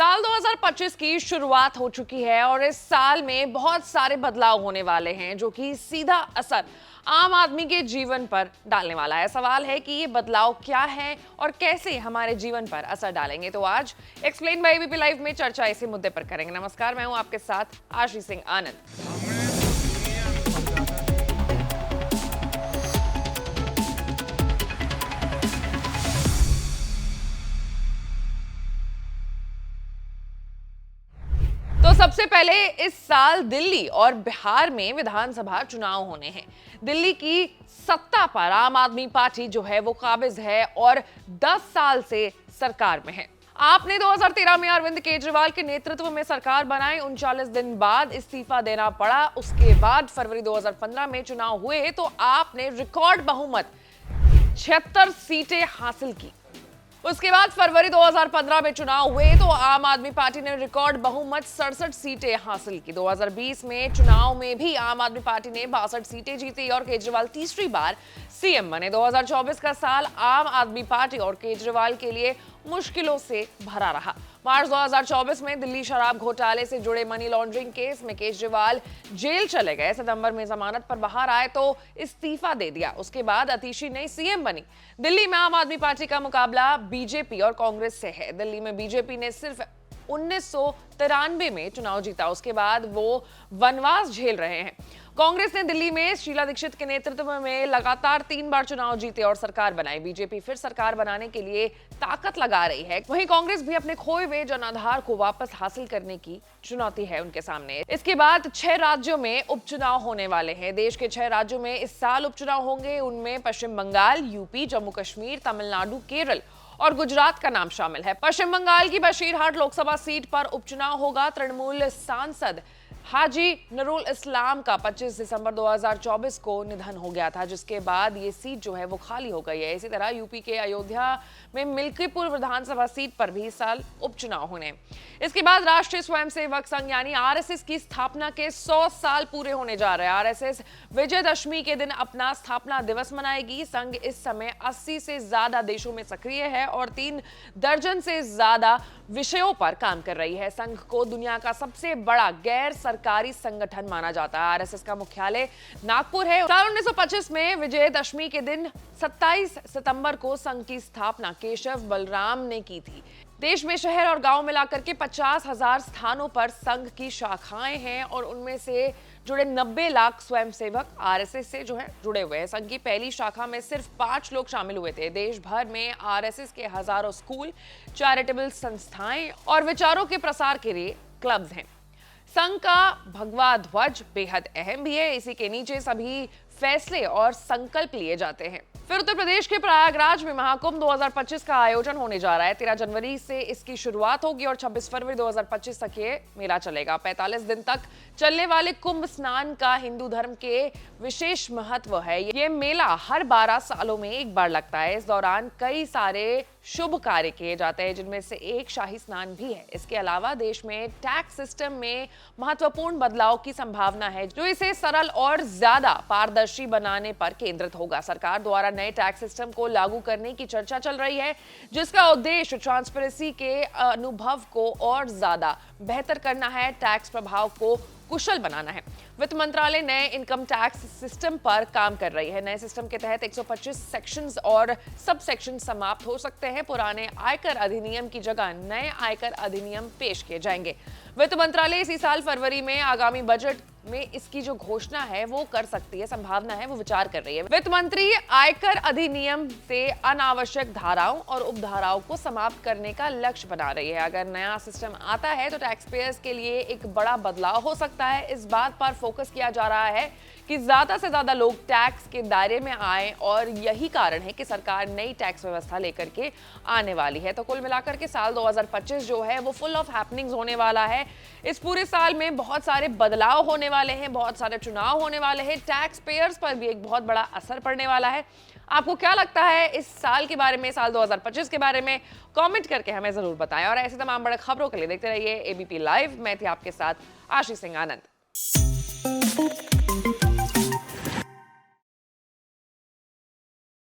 साल 2025 की शुरुआत हो चुकी है और इस साल में बहुत सारे बदलाव होने वाले हैं जो कि सीधा असर आम आदमी के जीवन पर डालने वाला है। सवाल है कि ये बदलाव क्या है और कैसे हमारे जीवन पर असर डालेंगे। तो आज एक्सप्लेन बाय एबीपी लाइव में चर्चा इसी मुद्दे पर करेंगे। नमस्कार, मैं हूं आपके साथ आशी सिंह आनंद। तो सबसे पहले इस साल दिल्ली और बिहार में विधानसभा चुनाव होने हैं। दिल्ली की सत्ता पर आम आदमी पार्टी जो है वो काबिज है और 10 साल से सरकार में है। आपने 2013 में अरविंद केजरीवाल के नेतृत्व में सरकार बनाई, 39 दिन बाद इस्तीफा देना पड़ा। उसके बाद फरवरी 2015 में चुनाव हुए तो आपने रिकॉर्ड बहुमत 76 सीटें हासिल की। उसके बाद फरवरी 2015 में चुनाव हुए तो आम आदमी पार्टी ने रिकॉर्ड बहुमत 67 सीटें हासिल की। 2020 में चुनाव में भी आम आदमी पार्टी ने 62 सीटें जीती और केजरीवाल तीसरी बार सीएम बने। 2024 का साल आम आदमी पार्टी और केजरीवाल के लिए मुश्किलों से भरा रहा। मार्च 2024 में दिल्ली शराब घोटाले से जुड़े मनी लॉन्ड्रिंग केस में केजरीवाल जेल चले गए। सितंबर में जमानत पर बाहर आए तो इस्तीफा दे दिया। उसके बाद अतिशी नई सीएम बनी। दिल्ली में आम आदमी पार्टी का मुकाबला बीजेपी और कांग्रेस से है। दिल्ली में बीजेपी ने सिर्फ 1993 में चुनाव जीता। उसके बाद वो वनवास झेल रहे हैं। कांग्रेस ने दिल्ली में शीला दीक्षित के नेतृत्व में लगातार 3 बार चुनाव जीते और सरकार बनाई। बीजेपी फिर सरकार बनाने के लिए ताकत लगा रही है। वहीं कांग्रेस भी अपने खोए हुए जनाधार को वापस हासिल करने की चुनौती है उनके सामने। इसके बाद 6 राज्यों में उपचुनाव होने वाले हैं। देश के 6 राज्यों में इस साल उपचुनाव होंगे। उनमें पश्चिम बंगाल, यूपी, जम्मू कश्मीर, तमिलनाडु, केरल और गुजरात का नाम शामिल है। पश्चिम बंगाल की बशीरहाट लोकसभा सीट पर उपचुनाव होगा। तृणमूल सांसद हाजी नूरुल इस्लाम का 25 दिसंबर 2024 को निधन हो गया था, जिसके बाद ये सीट जो है वो खाली हो गई है। इसी तरह यूपी के अयोध्या में मिल्कीपुर विधानसभा सीट पर भी इस साल उपचुनाव होने। इसके बाद राष्ट्रीय स्वयंसेवक संघ यानी आरएसएस की स्थापना के 100 साल पूरे होने जा रहे हैं। आरएसएस विजयदशमी के दिन अपना स्थापना दिवस मनाएगी। संघ इस समय 80 से ज्यादा देशों में सक्रिय है और 3 दर्जन से ज्यादा विषयों पर काम कर रही है। संघ को दुनिया का सबसे बड़ा गैर सरकारी संगठन माना जाता है। आरएसएस का मुख्यालय नागपुर है। साल 1925 में विजयदशमी के दिन 27 सितंबर को संघ की स्थापना केशव बलराम ने की थी। देश में शहर और गांव मिलाकर के 50,000 स्थानों पर संघ की शाखाएं हैं और उनमें से जुड़े 90 लाख स्वयंसेवक आरएसएस से जो है जुड़े हुए हैं। संघ की पहली शाखा में सिर्फ 5 लोग शामिल हुए थे। देश भर में आरएसएस के हजारों स्कूल, चैरिटेबल संस्थाएं और विचारों के प्रसार के लिए क्लब्स हैं। संघ का भगवा ध्वज बेहद अहम भी है। इसी के नीचे सभी फैसले और संकल्प लिए जाते हैं। फिर उत्तर प्रदेश के प्रयागराज में महाकुंभ 2025 का आयोजन होने जा रहा है। 13 जनवरी से इसकी शुरुआत होगी और 26 फरवरी 2025 तक ये मेला चलेगा। 45 दिन तक चलने वाले कुंभ स्नान का हिंदू धर्म के विशेष महत्व है। ये मेला हर 12 सालों में एक बार लगता है। इस दौरान कई सारे शुभ कार्य किए जाते हैं, जिनमें से एक शाही स्नान भी है। इसके अलावा देश में टैक्स सिस्टम में महत्वपूर्ण बदलाव की संभावना है, जो इसे सरल और ज्यादा पारदर्शी बनाने पर केंद्रित होगा। सरकार द्वारा नए टैक्स सिस्टम को लागू करने की चर्चा चल रही है, जिसका उद्देश्य ट्रांसपेरेंसी के अनुभव को और ज्यादा बेहतर करना है, टैक्स प्रभाव को कुशल बनाना है। वित्त मंत्रालय नए इनकम टैक्स सिस्टम पर काम कर रही है। नए सिस्टम के तहत 125 सेक्शंस और सब सेक्शन समाप्त हो सकते हैं। पुराने आयकर अधिनियम की जगह नए आयकर अधिनियम पेश किए जाएंगे। वित्त मंत्रालय इसी साल फरवरी में आगामी बजट में इसकी जो घोषणा है वो कर सकती है, संभावना है, वो विचार कर रही है। वित्त मंत्री आयकर अधिनियम से अनावश्यक धाराओं और उपधाराओं को समाप्त करने का लक्ष्य बना रही है। अगर नया सिस्टम आता है तो टैक्स पेयर्स के लिए एक बड़ा बदलाव हो सकता है। इस बात पर फोकस किया जा रहा है कि ज्यादा से ज्यादा लोग टैक्स के दायरे में आए और यही कारण है कि सरकार नई टैक्स व्यवस्था लेकर के आने वाली है। तो कुल मिलाकर के साल 2025 जो है वो फुल ऑफ हैपनिंग्स होने वाला है। इस पूरे साल में बहुत सारे बदलाव होने वाले हैं, बहुत सारे चुनाव होने वाले हैं। टैक्स पेयर्स पर भी एक बहुत बड़ा असर पड़ने वाला है। आपको क्या लगता है इस साल के बारे में, साल 2025 के बारे में? कमेंट करके हमें जरूर बताएं और ऐसे तमाम बड़े खबरों के लिए देखते रहिए एबीपी लाइव। मैं थी आपके साथ आशी सिंह आनंद।